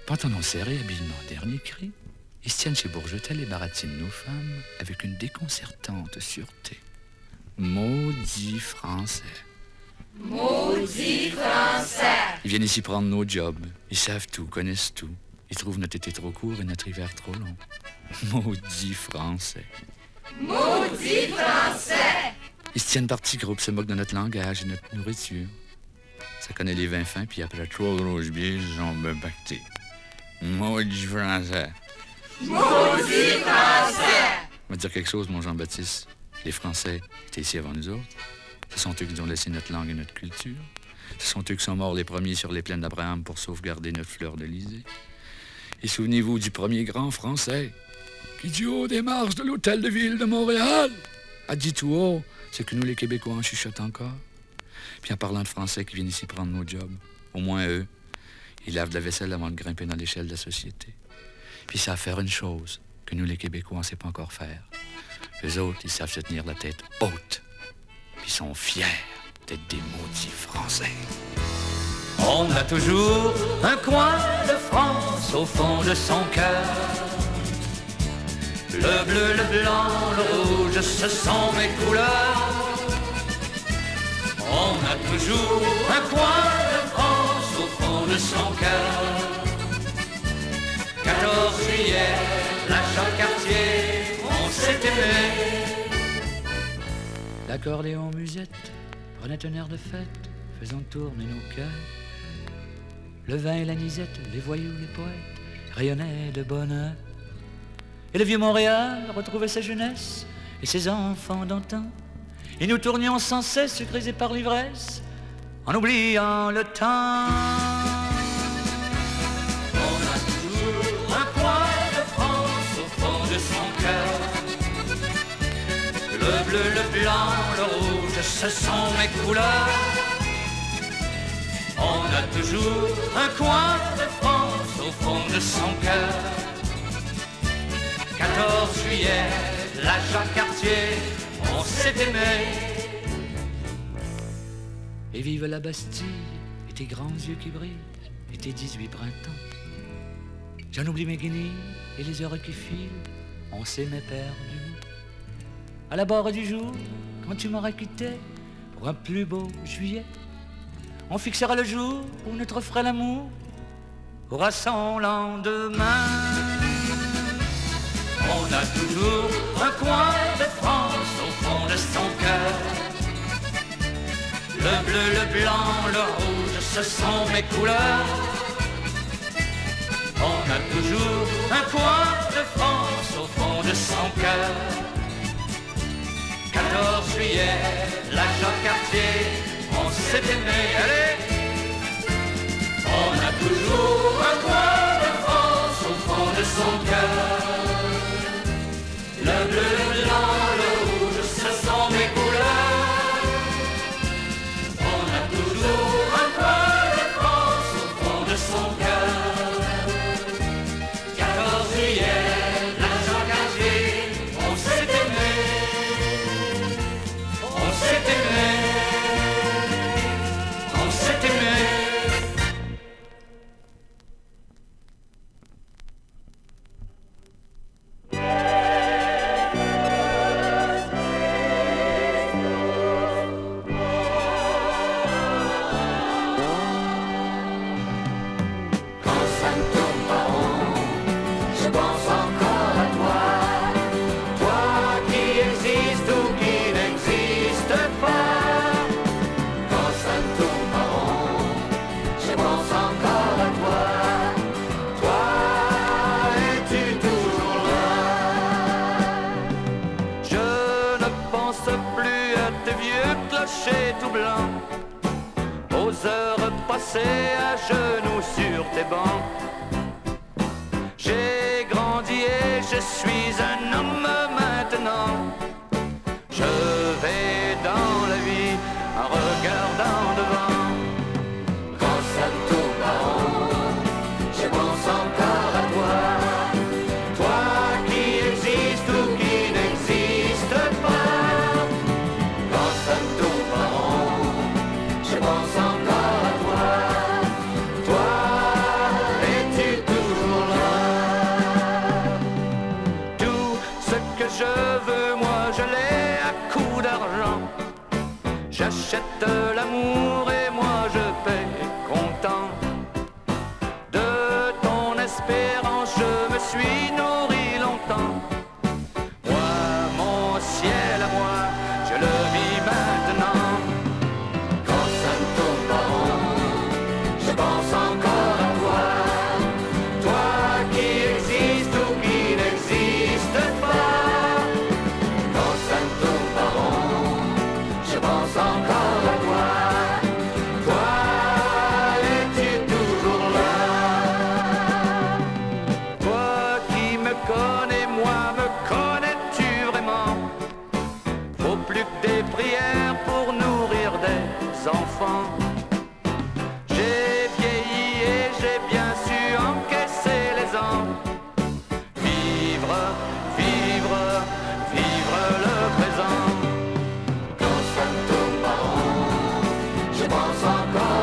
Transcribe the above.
Pantalon serré, habillement dernier cri, ils se tiennent chez Bourgetel et baratinent nos femmes avec une déconcertante sûreté. Maudits Français. Maudits Français. Ils viennent ici prendre nos jobs. Ils savent tout, connaissent tout. Ils trouvent notre été trop court et notre hiver trop long. Maudits Français. Maudits Français. Ils se tiennent par petits groupes, se moquent de notre langage et notre nourriture. Ça connaît les vins fins, puis après 3 grosses bières, jambes pactées. Maudits Français. Maudits Français. On va te dire quelque chose, mon Jean-Baptiste. Les Français étaient ici avant nous autres. Ce sont eux qui nous ont laissé notre langue et notre culture. Ce sont eux qui sont morts les premiers sur les plaines d'Abraham pour sauvegarder notre fleur d'Elysée. Et souvenez-vous du premier grand Français qui, du haut des marches de l'hôtel de ville de Montréal, a dit tout haut ce que nous, les Québécois, en chuchotent encore. Puis en parlant de Français qui viennent ici prendre nos jobs, au moins eux, ils lavent de la vaisselle avant de grimper dans l'échelle de la société. Puis ils savent faire une chose que nous, les Québécois, on ne sait pas encore faire. Les autres, ils savent se tenir la tête haute. Puis ils sont fiers d'être des maudits Français. On a toujours un coin de France au fond de son cœur. Le bleu, le blanc, le rouge, ce sont mes couleurs. On a toujours un coin de France au fond de son cœur. 14 juillet, la Jacques-Cartier, on s'est aimé. L'accordéon musette prenait un air de fête, faisant tourner nos cœurs. Le vin et l'anisette, les voyous, les poètes, rayonnaient de bonheur. Et le vieux Montréal retrouvait sa jeunesse et ses enfants d'antan. Et nous tournions sans cesse, grisés par l'ivresse, en oubliant le temps. On a toujours un coin de France au fond de son cœur. Le bleu, le blanc, le rouge, ce sont mes couleurs. On a toujours un coin de France au fond de son cœur. 14 juillet, la Jacques-Cartier, on s'est aimé. Et vive la Bastille, et tes grands yeux qui brillent, et tes 18 printemps. J'en oublie mes guenilles et les heures qui filent, on s'aimait perdu. À la barre du jour, quand tu m'auras quitté pour un plus beau juillet, on fixera le jour où notre frère l'amour aura son lendemain. On a toujours un coin de France au fond de son cœur. Le bleu, le blanc, le rouge, ce sont mes couleurs. On a toujours un coin de France au fond de son cœur. 14 juillet, la Jacques-Cartier, on s'est aimé, allez. On a toujours un coin de France au fond de son cœur. Le bleu, le blanc, le rouge, ce sont mes couleurs. On a toujours un coin de France au fond de son cœur. 14 juillet, la Jacques-Cartier, on s'est aimé. On s'est aimé. On s'est aimé. Tout blanc, aux heures passées à genoux sur tes bancs. J'ai grandi et je suis un homme maintenant. Je vais dans la vie en regardant devant. Quand ça tourne en rond, je pense encore à toi. Toi qui existes ou qui n'existe pas. Quand ça tourne en rond, je pense encore à toi. Toi, es-tu toujours J'achète l'amour et moi je paie content. De ton espérance je me suis nourri longtemps. Moi, mon ciel à moi, je le vis maintenant. Quand ça me tourne pas rond, je pense encore à toi. Toi qui existes ou qui n'existe pas. Quand ça me tourne pas rond, je pense encore à toi. Toi, es-tu toujours là? Toi qui me connais, moi, me connais-tu vraiment? Faut plus que des prières pour nourrir des enfants. J'ai vieilli et j'ai bien su encaisser les ans. Vivre, vivre, vivre le présent. Quand ça me tourne pas rond, je pense encore